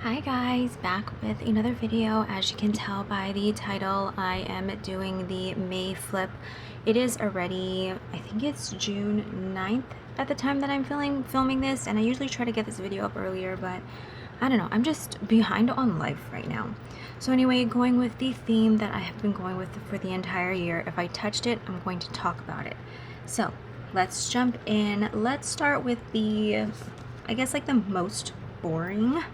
Hi guys, back with another video. As you can tell by the title, I am doing the May flip. It is already, I think it's June 9th at the time that I'm filming this, and I usually try to get this video up earlier, but I don't know, I'm just behind on life right now. So anyway, going with the theme that I have been going with for the entire year. If I touched it, I'm going to talk about it. So let's jump in. Let's start with the, I guess, like the most boring,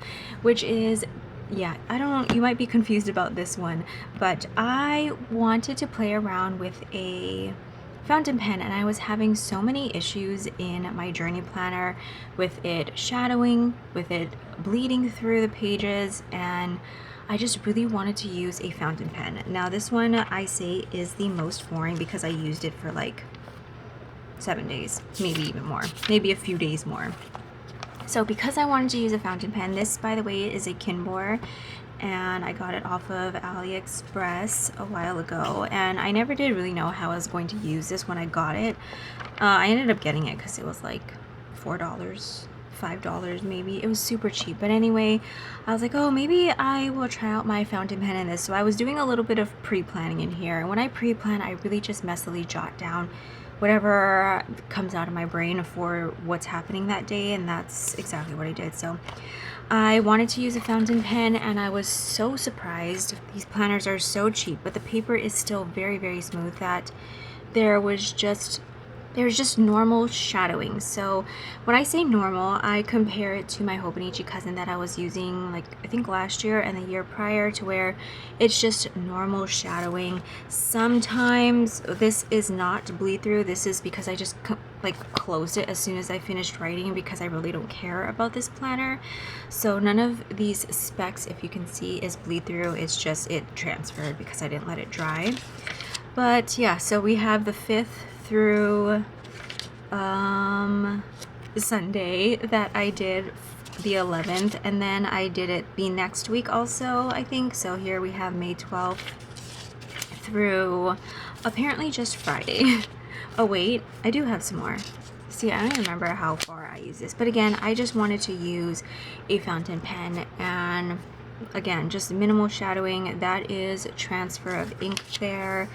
which is, yeah, I don't know, you might be confused about this one, but I wanted to play around with a fountain pen, and I was having so many issues in my journey planner with it shadowing, with it bleeding through the pages, and I just really wanted to use a fountain pen. Now this one I say is the most boring because I used it for like 7 days, maybe even more, maybe a few days more. So because I wanted to use a fountain pen, this, by the way, is a Kinbor, and I got it off of AliExpress a while ago, and I never did really know how I was going to use this when I got it. I ended up getting it because it was like $4, $5 maybe. It was super cheap. But anyway, I was like, oh, maybe I will try out my fountain pen in this. So I was doing a little bit of pre-planning in here, and when I pre-plan, I really just messily jot down whatever comes out of my brain for what's happening that day, and that's exactly what I did. So I wanted to use a fountain pen, and I was so surprised. These planners are so cheap, but the paper is still very, very smooth that there's just normal shadowing. So when I say normal, I compare it to my Hobonichi cousin that I was using, like, I think last year and the year prior, to where it's just normal shadowing. Sometimes this is not bleed through. This is because I just like closed it as soon as I finished writing, because I really don't care about this planner. So none of these specs, if you can see, is bleed through. It's just it transferred because I didn't let it dry. But yeah, so we have the 5th through Sunday that I did the 11th, and then I did it be next week also, I think. So here we have May 12th through apparently just Friday. Oh wait, I do have some more. See, I don't remember how far I use this, but again, I just wanted to use a fountain pen, and again, just minimal shadowing. That is transfer of ink there,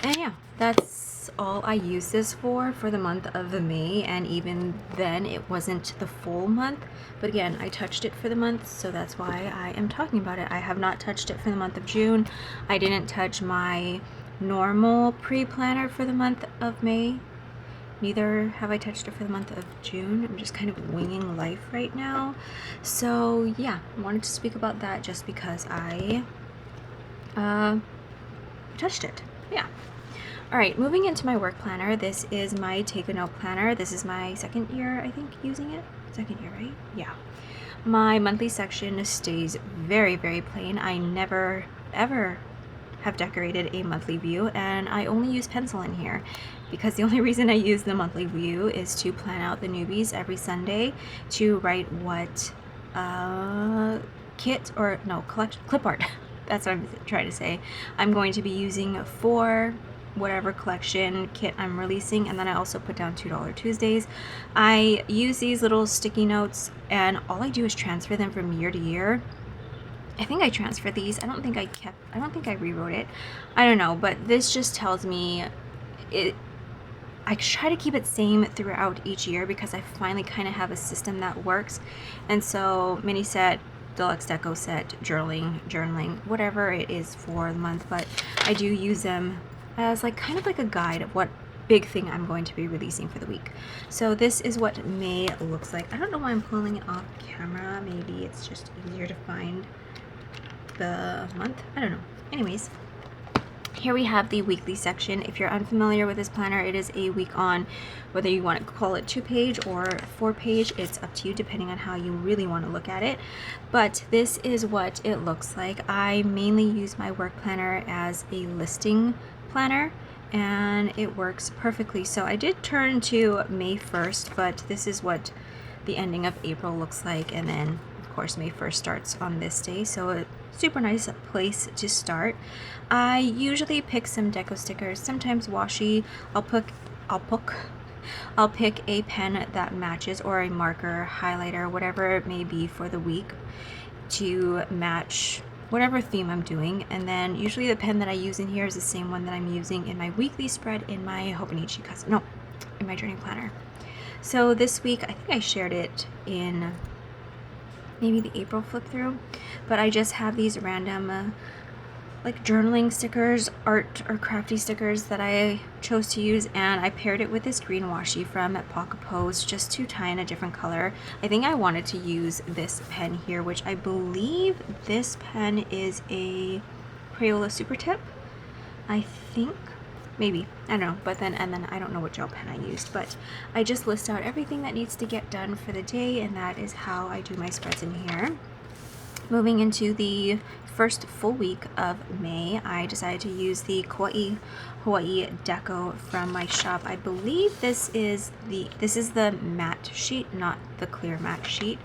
and yeah, that's all I used this for the month of May, and even then it wasn't the full month. But again, I touched it for the month, so that's why I am talking about it. I have not touched it for the month of June. I didn't touch my normal pre-planner for the month of May. Neither have I touched it for the month of June. I'm just kind of winging life right now. So yeah, I wanted to speak about that just because I touched it. Yeah. All right, moving into my work planner. This is my Take a Note planner. This is my second year, I think, using it. Second year, right? Yeah. My monthly section stays very, very plain. I never, ever have decorated a monthly view, and I only use pencil in here because the only reason I use the monthly view is to plan out the newbies every Sunday to write what kit, or no, clip art. That's what I'm trying to say. I'm going to be using for whatever collection kit I'm releasing, and then I also put down $2 Tuesdays. I use these little sticky notes, and all I do is transfer them from year to year. I think I transferred these. I don't think I rewrote it. I don't know, but this just tells me it. I try to keep it same throughout each year because I finally kind of have a system that works. And so mini set, deluxe deco set, journaling, whatever it is for the month, but I do use them as like kind of like a guide of what big thing I'm going to be releasing for the week. So this is what May looks like. I don't know why I'm pulling it off camera. Maybe it's just easier to find the month. I don't know. Anyways, here we have the weekly section. If you're unfamiliar with this planner, it is a week on. Whether you want to call it 2-page or 4-page, it's up to you depending on how you really want to look at it. But this is what it looks like. I mainly use my work planner as a listing planner, and it works perfectly. So I did turn to May 1st, but this is what the ending of April looks like, and then of course May 1st starts on this day, so a super nice place to start. I usually pick some deco stickers, sometimes washi. I'll pick a pen that matches, or a marker, highlighter, whatever it may be for the week, to match whatever theme I'm doing. And then usually the pen that I use in here is the same one that I'm using in my weekly spread in my Hobonichi custom, no, in my journey planner. So this week, I think I shared it in maybe the April flip through, but I just have these random like journaling stickers, art or crafty stickers that I chose to use, and I paired it with this green washi from Pocket Pose just to tie in a different color. I think I wanted to use this pen here, which I believe this pen is a Crayola Super Tip, I think. Maybe, I don't know, but then I don't know what gel pen I used, but I just list out everything that needs to get done for the day, and that is how I do my spreads in here. Moving into the first full week of May, I decided to use the Kauai Hawaii deco from my shop. I believe this is the matte sheet, not the clear matte sheet.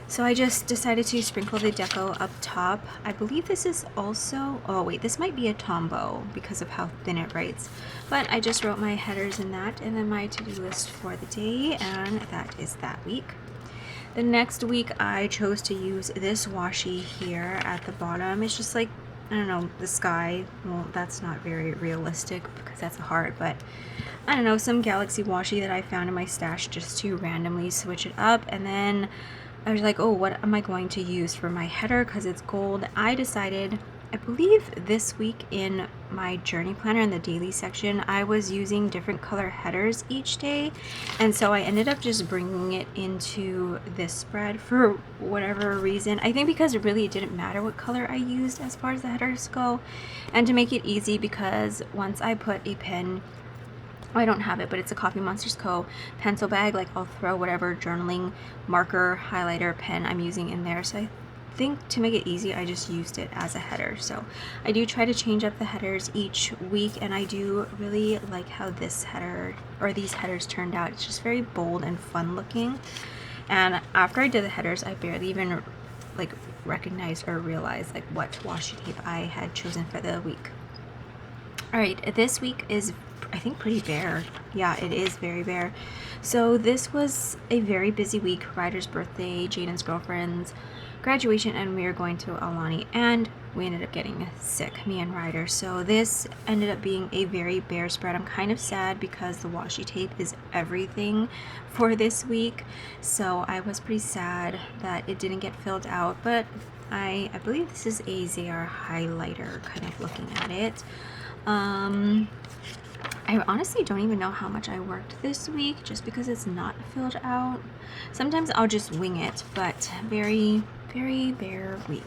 So I just decided to sprinkle the deco up top. I believe this is also, oh wait, this might be a Tombow because of how thin it writes. But I just wrote my headers in that, and then my to-do list for the day, and that is that week. The next week I chose to use this washi here at the bottom. It's just like, I don't know, the sky. Well, that's not very realistic because that's a heart, but I don't know, some galaxy washi that I found in my stash just to randomly switch it up. And then I was like, oh, what am I going to use for my header because it's gold? I decided, I believe this week in my journey planner in the daily section, I was using different color headers each day, and so I ended up just bringing it into this spread for whatever reason. I think because it really didn't matter what color I used as far as the headers go, and to make it easy, because once I put a pen, I don't have it, but it's a Coffee Monsters Co. pencil bag, like I'll throw whatever journaling marker, highlighter, pen I'm using in there. So I think to make it easy, I just used it as a header. So I do try to change up the headers each week, and I do really like how this header, or these headers, turned out. It's just very bold and fun looking. And after I did the headers, I barely even like recognized or realized like what washi tape I had chosen for the week. Alright, this week is, I think, pretty bare. Yeah, it is very bare. So this was a very busy week. Ryder's birthday, Jaden's girlfriend's graduation, and we were going to Aulani, and we ended up getting sick, me and Ryder. So this ended up being a very bare spread. I'm kind of sad because the washi tape is everything for this week. So I was pretty sad that it didn't get filled out, but I believe this is a ZR highlighter, kind of looking at it. I honestly don't even know how much I worked this week just because it's not filled out. Sometimes I'll just wing it, but very, very bare week.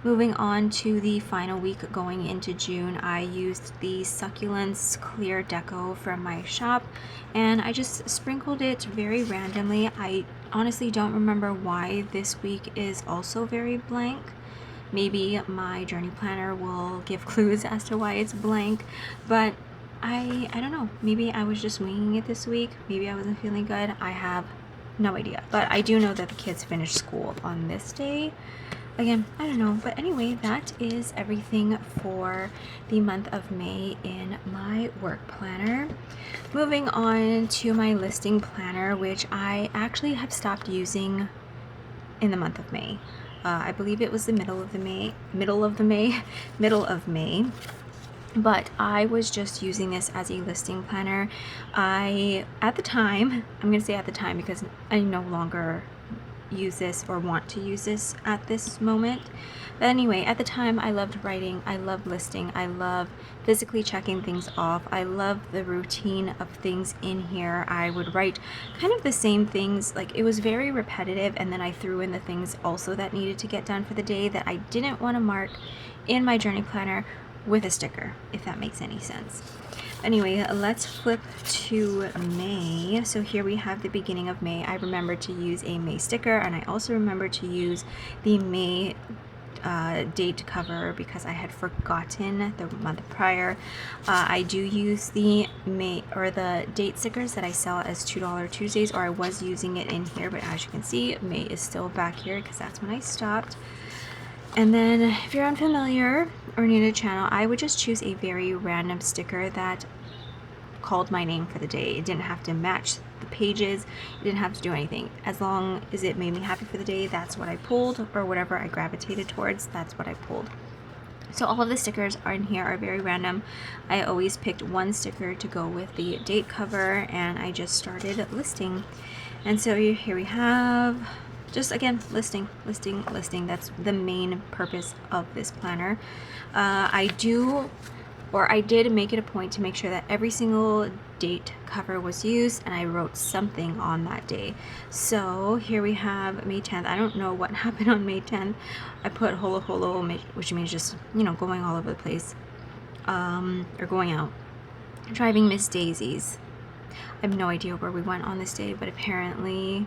Moving on to the final week going into June, I used the Succulents Clear Deco from my shop, and I just sprinkled it very randomly. I honestly don't remember why this week is also very blank. Maybe my journey planner will give clues as to why it's blank, but I don't know. Maybe I was just winging it this week. Maybe I wasn't feeling good. I have no idea. But I do know that the kids finished school on this day. Again, I don't know. But anyway, that is everything for the month of May in my work planner. Moving on to my listing planner, which I actually have stopped using in the month of May. I believe it was the middle of May. But I was just using this as a listing planner. At the time, I'm going to say at the time because I no longer use this or want to use this at this moment. But anyway, at the time, I loved writing, I loved listing, I love physically checking things off, I love the routine of things in here. I would write kind of the same things, like it was very repetitive, and then I threw in the things also that needed to get done for the day that I didn't want to mark in my journey planner with a sticker, if that makes any sense. Anyway, let's flip to May. So here we have the beginning of May. I remembered to use a May sticker, and I also remembered to use the May date cover because I had forgotten the month prior. I do use the May or the date stickers that I sell as $2 Tuesdays, or I was using it in here, but as you can see, May is still back here because that's when I stopped. And then if you're unfamiliar or new to the channel, I would just choose a very random sticker that called my name for the day. It didn't have to match the pages. It didn't have to do anything. As long as it made me happy for the day, that's what I pulled, or whatever I gravitated towards, that's what I pulled. So all of the stickers are in here are very random. I always picked one sticker to go with the date cover, and I just started listing. And so here we have, just again, listing. That's the main purpose of this planner. I did make it a point to make sure that every single date cover was used, and I wrote something on that day. So here we have May 10th. I don't know what happened on May 10th. I put holo holo, which means just, you know, going all over the place, or going out. Driving Miss Daisy's. I have no idea where we went on this day, but apparently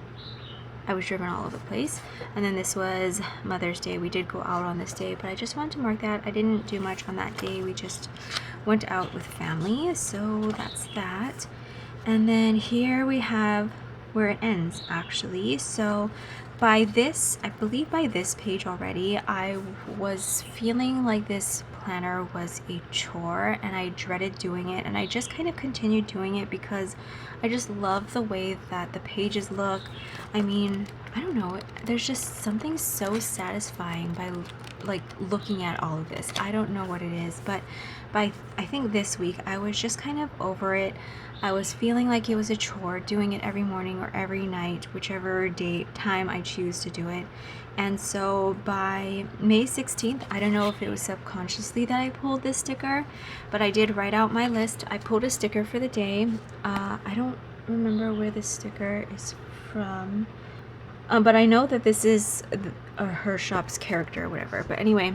I was driven all over the place. And then this was Mother's Day. We did go out on this day, but I just wanted to mark that. I didn't do much on that day. We just went out with family, so that's that. And then here we have where it ends, actually. So by this, I believe by this page already, I was feeling like this planner was a chore and I dreaded doing it, and I just kind of continued doing it because I just love the way that the pages look. I mean, I don't know, there's just something so satisfying by like looking at all of this. I don't know what it is, but I think this week I was just kind of over it. I was feeling like it was a chore doing it every morning or every night, whichever time I choose to do it. And so by May 16th, I don't know if it was subconsciously that I pulled this sticker, but I did write out my list. I pulled a sticker for the day. I don't remember where this sticker is from, but I know that this is her shop's character or whatever. But anyway,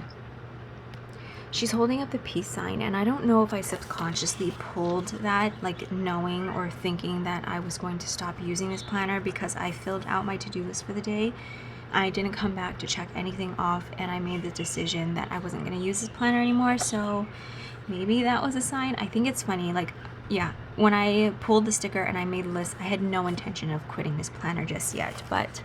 she's holding up the peace sign, and I don't know if I subconsciously pulled that, like knowing or thinking that I was going to stop using this planner, because I filled out my to-do list for the day. I didn't come back to check anything off, and I made the decision that I wasn't going to use this planner anymore. So maybe that was a sign. I think it's funny, like, yeah, when I pulled the sticker and I made a list, I had no intention of quitting this planner just yet, but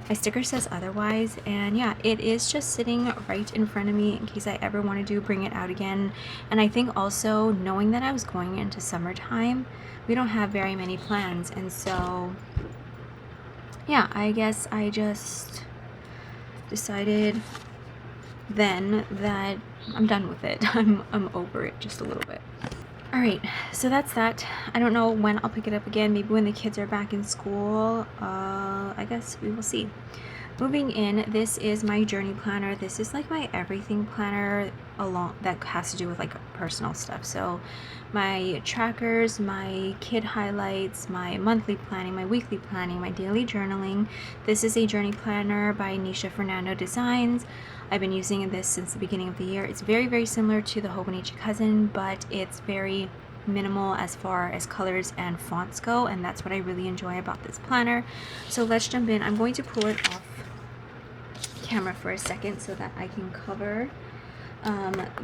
my sticker says otherwise. And yeah, it is just sitting right in front of me in case I ever want to bring it out again. And I think also knowing that I was going into summertime, we don't have very many plans, and so yeah, I guess I just decided then that I'm done with it. I'm over it just a little bit. All right, so that's that. I don't know when I'll pick it up again. Maybe when the kids are back in school. I guess we will see. Moving in, this is my journey planner. This is like my everything planner that has to do with like personal stuff. So my trackers, my kid highlights, my monthly planning, my weekly planning, my daily journaling. This is a journey planner by Nisha Fernando Designs. I've been using this since the beginning of the year. It's very, very similar to the Hobonichi Cousin, but it's very minimal as far as colors and fonts go, and that's what I really enjoy about this planner. So let's jump in. I'm going to pull it off camera for a second so that I can cover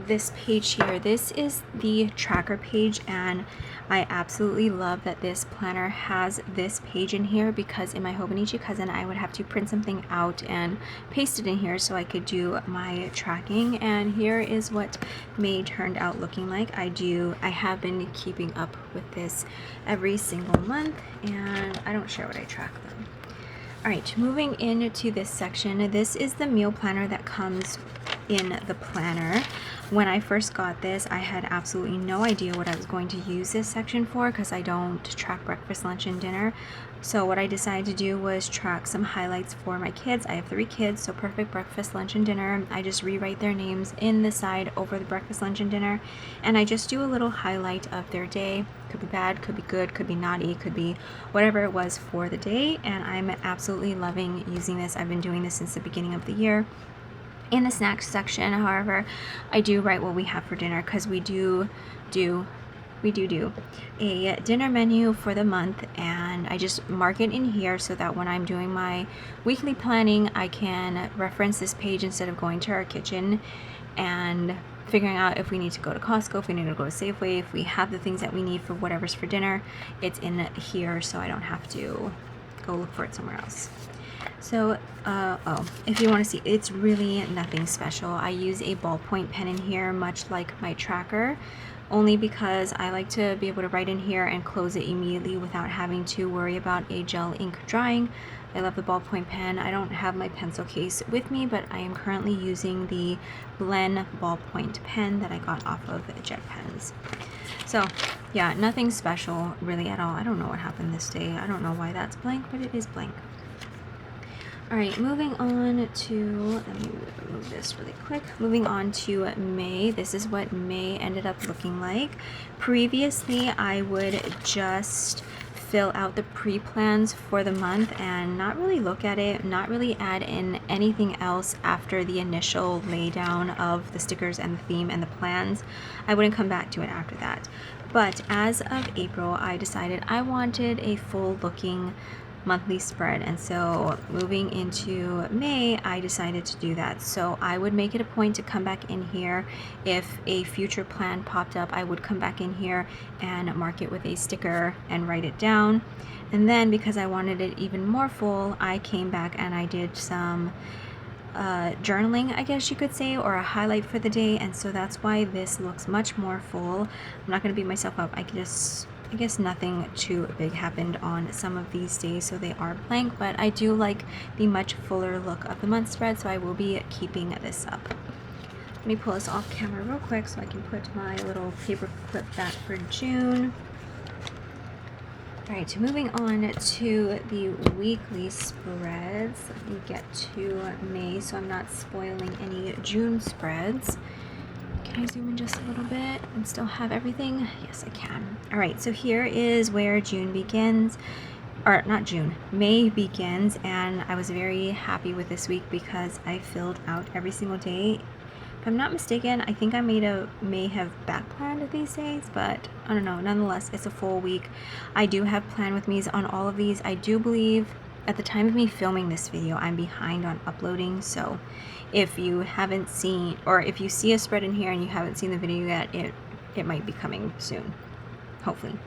this page here. This is the tracker page, and I absolutely love that this planner has this page in here, because in my Hobonichi Cousin I would have to print something out and paste it in here so I could do my tracking. And here is what May turned out looking like. I have been keeping up with this every single month, and I don't share what I track though. Alright, moving into this section, this is the meal planner that comes in the planner. When I first got this, I had absolutely no idea what I was going to use this section for, because I don't track breakfast, lunch, and dinner. So what I decided to do was track some highlights for my kids. I have 3 kids, so perfect breakfast, lunch, and dinner. I just rewrite their names in the side over the breakfast, lunch, and dinner, and I just do a little highlight of their day. Could be bad, could be good, could be naughty, could be whatever it was for the day, and I'm absolutely loving using this. I've been doing this since the beginning of the year. In the snacks section, however, I do write what we have for dinner, because we do a dinner menu for the month, and I just mark it in here so that when I'm doing my weekly planning, I can reference this page instead of going to our kitchen and figuring out if we need to go to Costco, if we need to go to Safeway, if we have the things that we need for whatever's for dinner. It's in here so I don't have to go look for it somewhere else. So, oh, if you want to see, it's really nothing special. I use a ballpoint pen in here, much like my tracker, only because I like to be able to write in here and close it immediately without having to worry about a gel ink drying. I love the ballpoint pen. I don't have my pencil case with me, but I am currently using the Blend ballpoint pen that I got off of Jet Pens. So yeah, nothing special really at all. I don't know what happened this day. I don't know why that's blank, but it is blank. All right, moving on to, let me move this really quick. Moving on to May. This is what May ended up looking like. Previously, I would just fill out the pre-plans for the month and not really look at it, not really add in anything else after the initial laydown of the stickers and the theme and the plans. I wouldn't come back to it after that. But as of April, I decided I wanted a full looking monthly spread, and so moving into May I decided to do that. So I would make it a point to come back in here. If a future plan popped up, I would come back in here and mark it with a sticker and write it down. And then because I wanted it even more full, I came back and I did some journaling, I guess you could say, or a highlight for the day, and so that's why this looks much more full. I'm not going to beat myself up. I guess nothing too big happened on some of these days, so they are blank, but I do like the much fuller look of the month spread, so I will be keeping this up. Let me pull this off camera real quick so I can put my little paper clip back for June. Alright, so moving on to the weekly spreads. Let me get to May so I'm not spoiling any June spreads. Can I zoom in just a little bit and still have everything? Yes, I can. Alright, so here is where June begins. Or not June, May begins, and I was very happy with this week because I filled out every single day. If I'm not mistaken, I think I may have back planned these days, but I don't know. Nonetheless, it's a full week. I do have plan with me's on all of these. I do believe at the time of me filming this video, I'm behind on uploading, so if you haven't seen, or if you see a spread in here and you haven't seen the video yet, it might be coming soon, hopefully.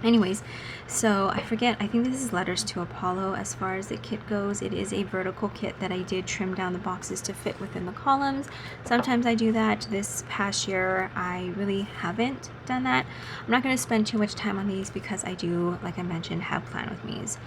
Anyways, so I forget, I think this is Letters to Apollo as far as the kit goes. It is a vertical kit that I did trim down the boxes to fit within the columns. Sometimes I do that. This past year I really haven't done that. I'm not going to spend too much time on these because I do, like I mentioned, have plan with me's.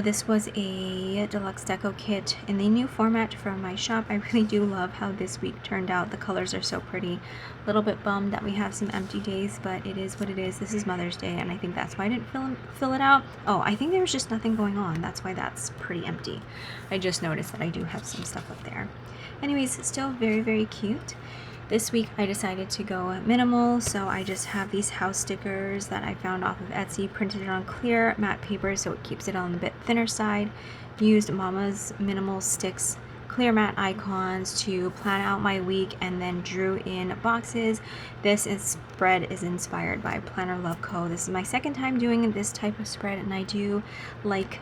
This was a deluxe deco kit in the new format from my shop. I really do love how this week turned out. The colors are so pretty. A little bit bummed that we have some empty days, but it is what it is. This is Mother's Day, and I think that's why I didn't fill it out. Oh, I think there was just nothing going on. That's why that's pretty empty. I just noticed that I do have some stuff up there. Anyways, still very, very cute. This week I decided to go minimal, so I just have these house stickers that I found off of Etsy, printed it on clear matte paper so it keeps it on the bit thinner side. Used Mama's Minimal Sticks clear matte icons to plan out my week, and then drew in boxes. This spread is inspired by Planner Love Co. This is my second time doing this type of spread, and I do like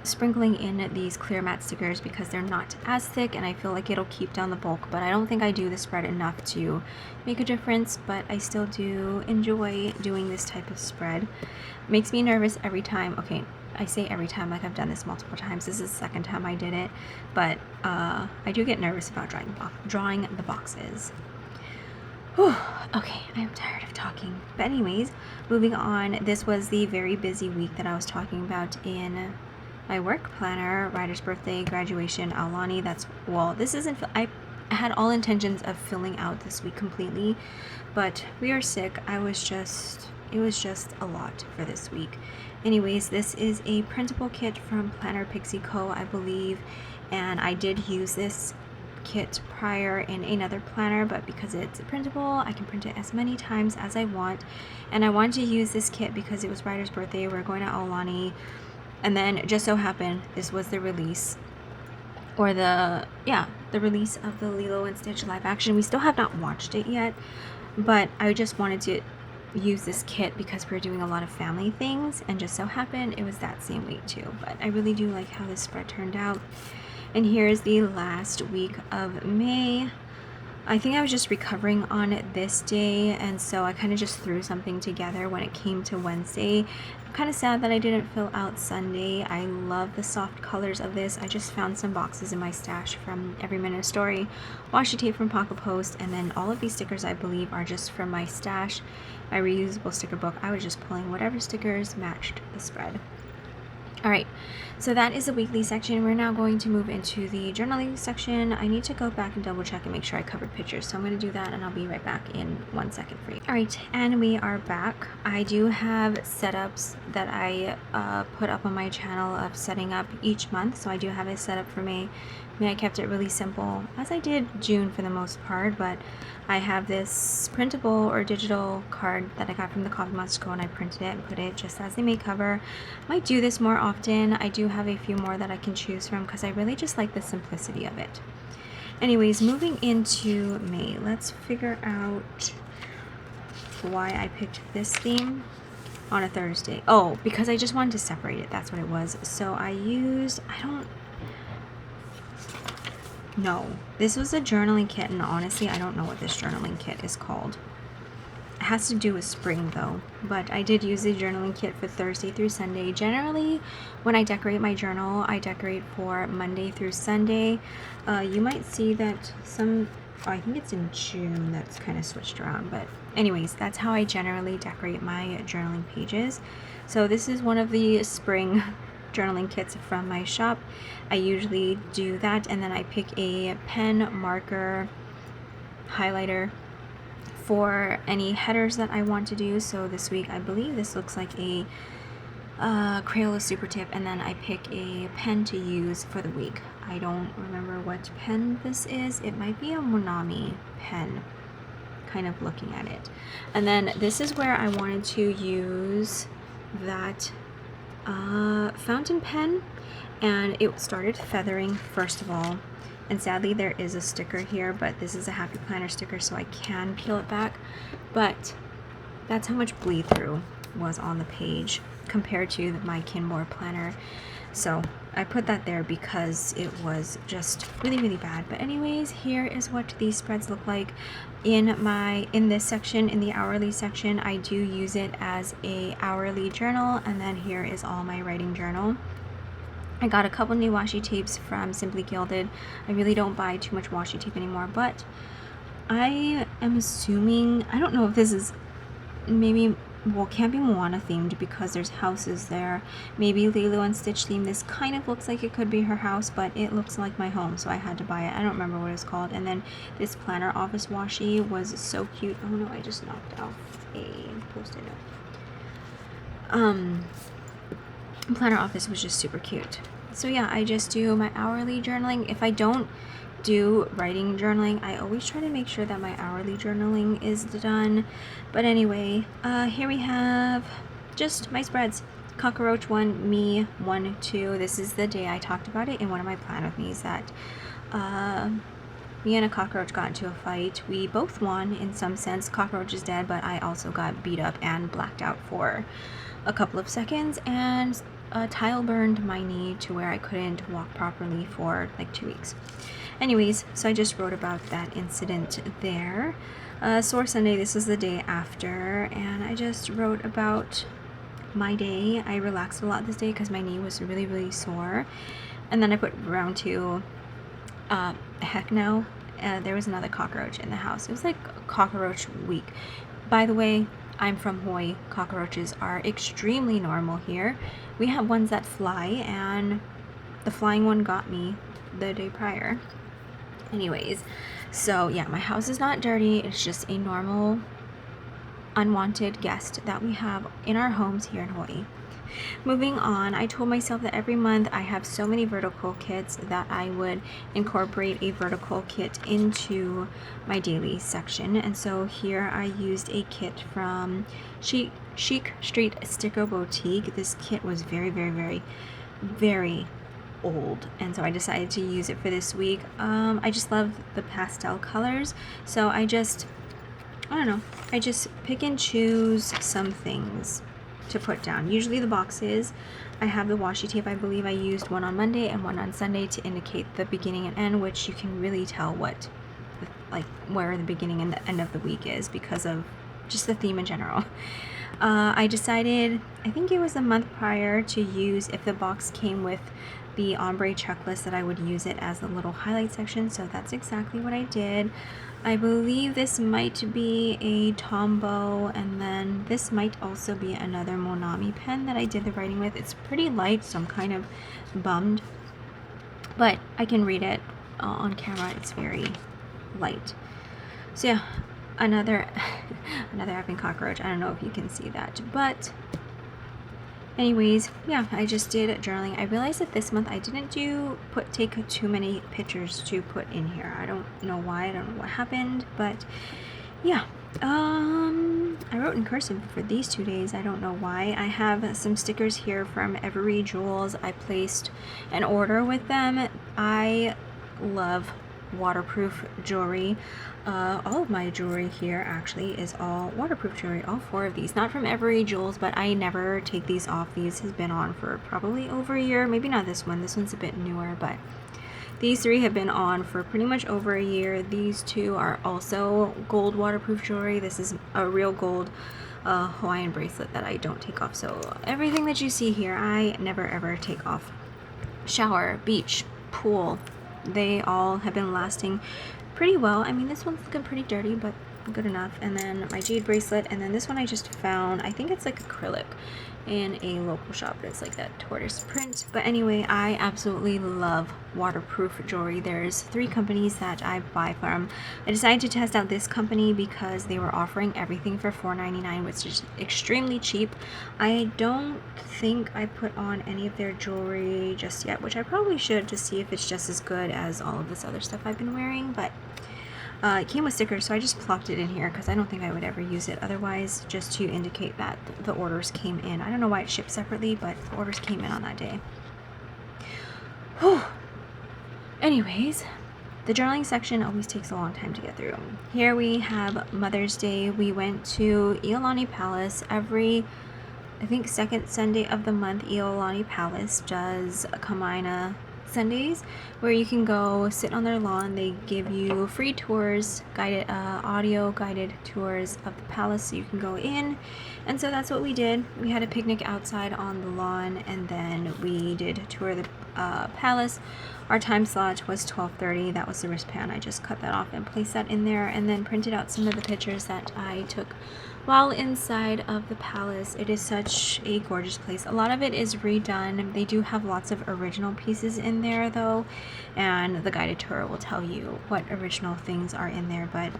sprinkling in these clear matte stickers because they're not as thick and I feel like it'll keep down the bulk, but I don't think I do the spread enough to make a difference, but I still do enjoy doing this type of spread. Makes me nervous every time. Okay, I say every time like I've done this multiple times. This is the second time I did it, but I do get nervous about drawing the boxes. Whew, okay, I am tired of talking. But anyways, moving on. This was the very busy week that I was talking about in my work planner. Ryder's birthday, graduation, Aulani. This isn't, I had all intentions of filling out this week completely, but we are sick. It was just a lot for this week. Anyways, this is a printable kit from Planner Pixie Co., I believe, and I did use this kit prior in another planner, but because it's printable, I can print it as many times as I want, and I wanted to use this kit because it was Ryder's birthday. We're going to Aulani. And then it just so happened this was the release, or the release of the Lilo and Stitch live action. We still have not watched it yet, but I just wanted to use this kit because we're doing a lot of family things, and just so happened it was that same week too. But I really do like how this spread turned out. And here's the last week of May. I think I was just recovering on this day, and so I kind of just threw something together when it came to Wednesday. I'm kind of sad that I didn't fill out Sunday. I love the soft colors of this. I just found some boxes in my stash from Every Minute a Story, washi tape from Pocket Post, and then all of these stickers I believe are just from my stash, my reusable sticker book. I was just pulling whatever stickers matched the spread. Alright, so that is the weekly section. We're now going to move into the journaling section. I need to go back and double check and make sure I covered pictures, so I'm going to do that and I'll be right back in 1 second for you. Alright, and we are back. I do have setups that I put up on my channel of setting up each month, so I do have a setup for May. I kept it really simple, as I did June for the most part, but I have this printable or digital card that I got from the Coffee Monster Co, and I printed it and put it just as the May cover. I might do this more often. I do have a few more that I can choose from because I really just like the simplicity of it. Anyways, moving into May, let's figure out why I picked this theme on a Thursday. Oh, because I just wanted to separate it. That's what it was. So I used, no, this was a journaling kit, and honestly, I don't know what this journaling kit is called. It has to do with spring though, but I did use the journaling kit for Thursday through Sunday. Generally, when I decorate my journal, I decorate for Monday through Sunday. You might see that I think it's in June that's kind of switched around, but anyways, that's how I generally decorate my journaling pages. So this is one of the spring journaling kits from my shop. I usually do that, and then I pick a pen, marker, highlighter for any headers that I want to do. So this week I believe this looks like a Crayola Super Tip, and then I pick a pen to use for the week. I don't remember what pen this is. It might be a Monami pen, kind of looking at it. And then this is where I wanted to use that fountain pen, and it started feathering first of all, and sadly there is a sticker here, but this is a Happy Planner sticker, so I can peel it back, but that's how much bleed through was on the page compared to my Kinbor planner. So I put that there because it was just really bad. But anyways, here is what these spreads look like. In this section, in the hourly section, I do use it as a hourly journal, and then here is all my writing journal. I got a couple new washi tapes from Simply Gilded. I really don't buy too much washi tape anymore, but I am assuming, I don't know if this is maybe, well, it can't be Moana themed because there's houses there. Maybe Lilo and Stitch themed. This kind of looks like it could be her house, but it looks like my home, so I had to buy it. I don't remember what it's called. And then this planner office washi was so cute. Oh no, I just knocked off a post-it note. Planner office was just super cute. So yeah, I just do my hourly journaling. If I don't do writing journaling, I always try to make sure that my hourly journaling is done. But anyway, here we have just my spreads. Cockroach 1, me 1, 2. This is the day I talked about it in one of my plan with me's that me and a cockroach got into a fight. We both won in some sense. Cockroach is dead, but I also got beat up and blacked out for a couple of seconds, and a tile burned my knee to where I couldn't walk properly for like 2 weeks. Anyways, so I just wrote about that incident there. Sore Sunday, this is the day after, and I just wrote about my day. I relaxed a lot this day because my knee was really sore. And then I put round 2, heck no, there was another cockroach in the house. It was like cockroach week. By the way, I'm from Hawaii. Cockroaches are extremely normal here. We have ones that fly, and the flying one got me the day prior. Anyways, so yeah, my house is not dirty. It's just a normal unwanted guest that we have in our homes here in Hawaii. Moving on, I told myself that every month I have so many vertical kits that I would incorporate a vertical kit into my daily section. And so here I used a kit from Chic Street Sticker Boutique. This kit was very old, and so I decided to use it for this week. I just love the pastel colors, so I just pick and choose some things to put down. Usually the boxes, I have the washi tape. I believe I used one on Monday and one on Sunday to indicate the beginning and end, which you can really tell what like where the beginning and the end of the week is because of just the theme in general. I decided, I think it was a month prior, to use, if the box came with the ombre checklist, that I would use it as a little highlight section. So that's exactly what I did. I believe this might be a Tombow, and then this might also be another Monami pen that I did the writing with. It's pretty light, so I'm kind of bummed, but I can read it on camera. It's very light. So yeah, another effing cockroach. I don't know if you can see that, but anyways, yeah, I just did journaling. I realized that this month I didn't take too many pictures to put in here. I don't know why, I don't know what happened, but yeah. I wrote in cursive for these 2 days. I don't know why. I have some stickers here from Every Jewels. I placed an order with them. I love waterproof jewelry. All of my jewelry here actually is all waterproof jewelry, all 4 of these. Not from Every Jewels, but I never take these off. These has been on for probably over a year. Maybe not this one. This one's a bit newer, but these 3 have been on for pretty much over a year. These 2 are also gold waterproof jewelry. This is a real gold Hawaiian bracelet that I don't take off. So everything that you see here, I never ever take off. Shower, beach, pool, they all have been lasting pretty well. I mean, this one's looking pretty dirty, but good enough. And then my jade bracelet, and then this one I just found, I think it's like acrylic in a local shop, but it's like that tortoise print. But anyway, I absolutely love waterproof jewelry. There's 3 companies that I buy from. I decided to test out this company because they were offering everything for $4.99, which is extremely cheap. I don't think I put on any of their jewelry just yet, which I probably should, to see if it's just as good as all of this other stuff I've been wearing, but it came with stickers, so I just plopped it in here because I don't think I would ever use it otherwise, just to indicate that the orders came in. I don't know why it shipped separately, but the orders came in on that day. Whew. Anyways, the journaling section always takes a long time to get through. Here we have Mother's Day. We went to Iolani Palace. Every, I think, second Sunday of the month, Iolani Palace does a Kamina Sundays, where you can go sit on their lawn. They give you free tours, guided audio guided tours of the palace, so you can go in. And so that's what we did. We had a picnic outside on the lawn, and then we did tour the palace. Our time slot was 12:30. That was the wristband. I just cut that off and placed that in there, and then printed out some of the pictures that I took while inside of the palace. It is such a gorgeous place. A lot of it is redone. They do have lots of original pieces in there though, and the guided tour will tell you what original things are in there, but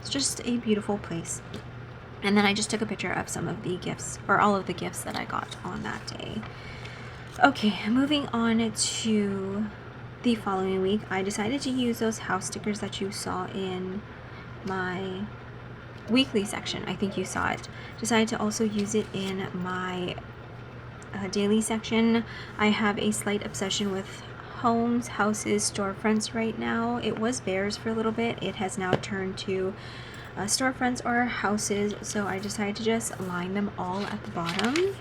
it's just a beautiful place. And then I just took a picture of some of the gifts, or all of the gifts that I got on that day. Okay, moving on to the following week. I decided to use those house stickers that you saw in my weekly section. I think you saw it. Decided to also use it in my daily section. I have a slight obsession with homes, houses, storefronts right now. It was bears for a little bit. It has now turned to storefronts or houses, so I decided to just line them all at the bottom.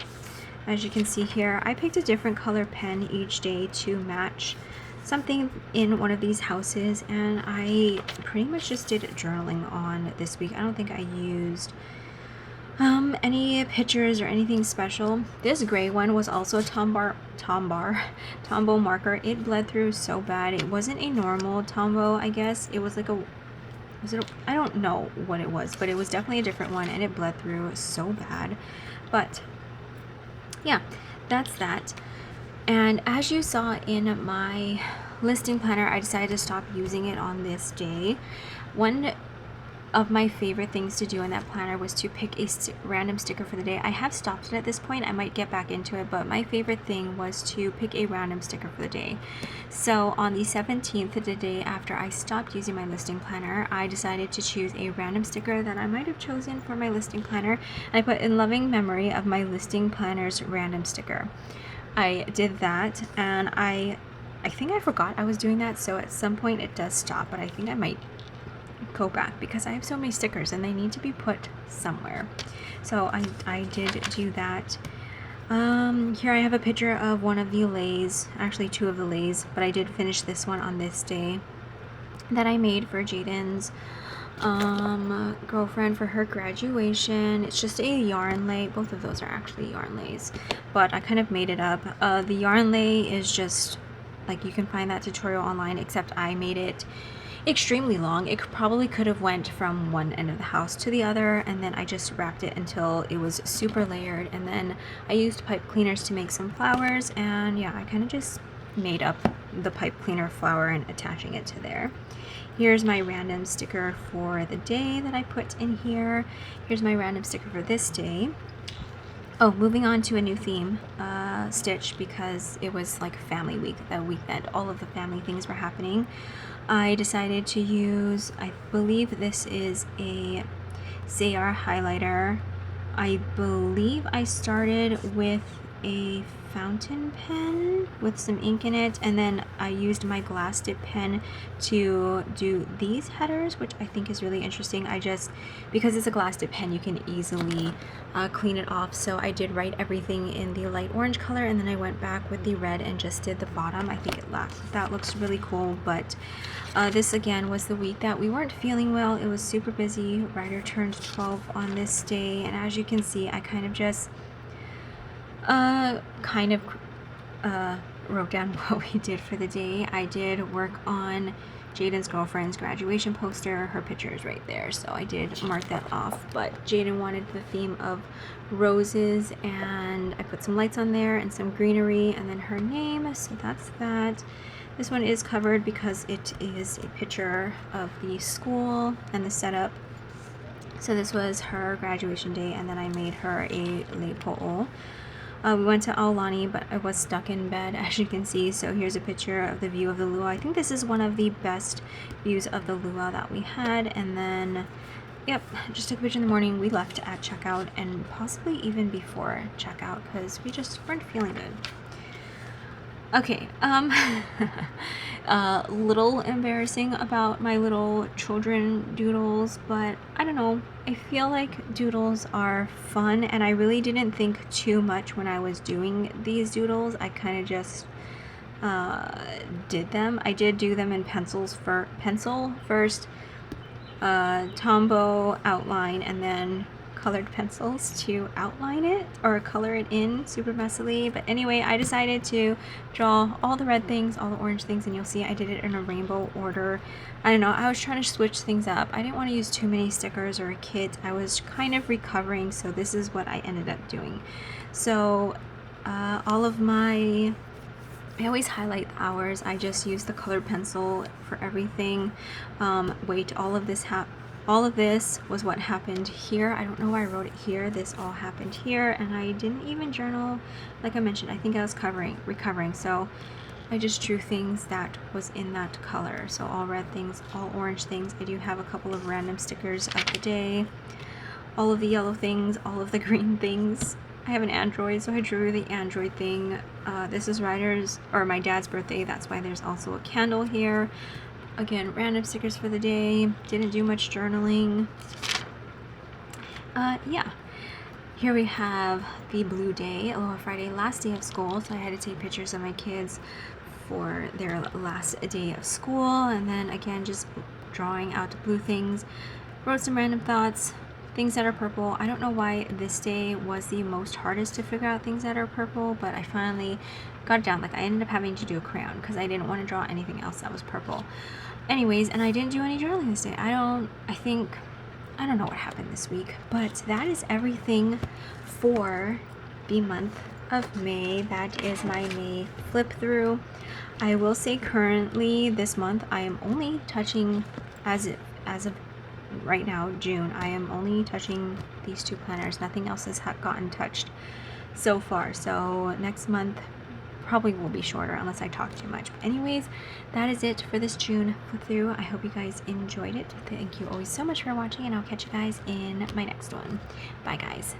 As you can see here, I picked a different color pen each day to match something in one of these houses, and I pretty much just did journaling on this week. I don't think I used any pictures or anything special. This gray one was also a Tombow marker. It bled through so bad. It wasn't a normal Tombow, I guess. It was like a, I don't know what it was, but it was definitely a different one, and it bled through so bad. But yeah, that's that. And as you saw in my listing planner, I decided to stop using it on this day. One of my favorite things to do in that planner was to pick a random sticker for the day. I have stopped it at this point. I might get back into it, but my favorite thing was to pick a random sticker for the day. So on the 17th, the day after I stopped using my listing planner, I decided to choose a random sticker that I might have chosen for my listing planner, and I put in loving memory of my listing planner's random sticker. I did that, and I think I forgot I was doing that, so at some point it does stop, but I think I might go back because I have so many stickers and they need to be put somewhere. So I did do that. Here I have a picture of one of the lays, actually two of the lays, but I did finish this one on this day. that I made for Jaden's girlfriend for her graduation. It's just a yarn lay. Both of those are actually yarn lays, but I kind of made it up. The yarn lay is just like, you can find that tutorial online, except I made it extremely long. It probably could have went from one end of the house to the other, and then I just wrapped it until it was super layered, and then I used pipe cleaners to make some flowers, and yeah, I kind of just made up the pipe cleaner flower and attaching it to there. Here's my random sticker for the day that I put in here. Here's my random sticker for this day. Oh, moving on to a new theme stitch, because it was like family week, the week that all of the family things were happening. I decided to use, I believe this is a Sayar highlighter. I believe I started with a fountain pen with some ink in it, and then I used my glass dip pen to do these headers, which I think is really interesting. Because it's a glass dip pen, you can easily clean it off, so I did write everything in the light orange color, and then I went back with the red and just did the bottom. I think that looks really cool. But this again was the week that we weren't feeling well. It was super busy. Ryder turned 12 on this day, and as you can see, I kind of just wrote down what we did for the day. I did work on Jaden's girlfriend's graduation poster. Her picture is right there, so I did mark that off. But Jaden wanted the theme of roses, and I put some lights on there and some greenery, and then her name, so that's that. This one is covered because it is a picture of the school and the setup. So this was her graduation day, and then I made her a leipo'o. We went to Aulani, but I was stuck in bed, as you can see. So here's a picture of the view of the luau. I think this is one of the best views of the luau that we had. And then, yep, just took a picture in the morning. We left at checkout, and possibly even before checkout, because we just weren't feeling good. Okay, little embarrassing about my little children doodles, but I don't know. I feel like doodles are fun, and I really didn't think too much when I was doing these doodles. I kind of just did them. I did do them in pencil first, Tombow outline, and then colored pencils to outline it or color it in super messily. But anyway, I decided to draw all the red things, all the orange things, and you'll see I did it in a rainbow order. I don't know, I was trying to switch things up. I didn't want to use too many stickers or a kit. I was kind of recovering, so this is what I ended up doing. So all of my, I always highlight the hours. I just use the colored pencil for everything. Wait, all of this was what happened here. I don't know why I wrote it here. This all happened here, and I didn't even journal. Like I mentioned, I think I was recovering, so I just drew things that was in that color. So all red things, all orange things. I do have a couple of random stickers of the day, all of the yellow things, all of the green things. I have an Android, so I drew the Android thing. This is my dad's birthday. That's why there's also a candle here. Again, random stickers for the day. Didn't do much journaling. Yeah. Here we have the blue day, Aloha Friday, last day of school. So I had to take pictures of my kids for their last day of school. And then again, just drawing out blue things. Wrote some random thoughts, things that are purple. I don't know why this day was the most hardest to figure out things that are purple, but I finally got it down. Like, I ended up having to do a crayon because I didn't want to draw anything else that was purple. Anyways, and I didn't do any journaling this day. I don't know what happened this week, but that is everything for the month of May. That is my May flip through. I will say currently this month I am only touching, as of right now, June, I am only touching these two planners. Nothing else has gotten touched so far. So next month probably will be shorter unless I talk too much. But anyways, that is it for this June flip through. I hope you guys enjoyed it. Thank you always so much for watching, and I'll catch you guys in my next one. Bye guys.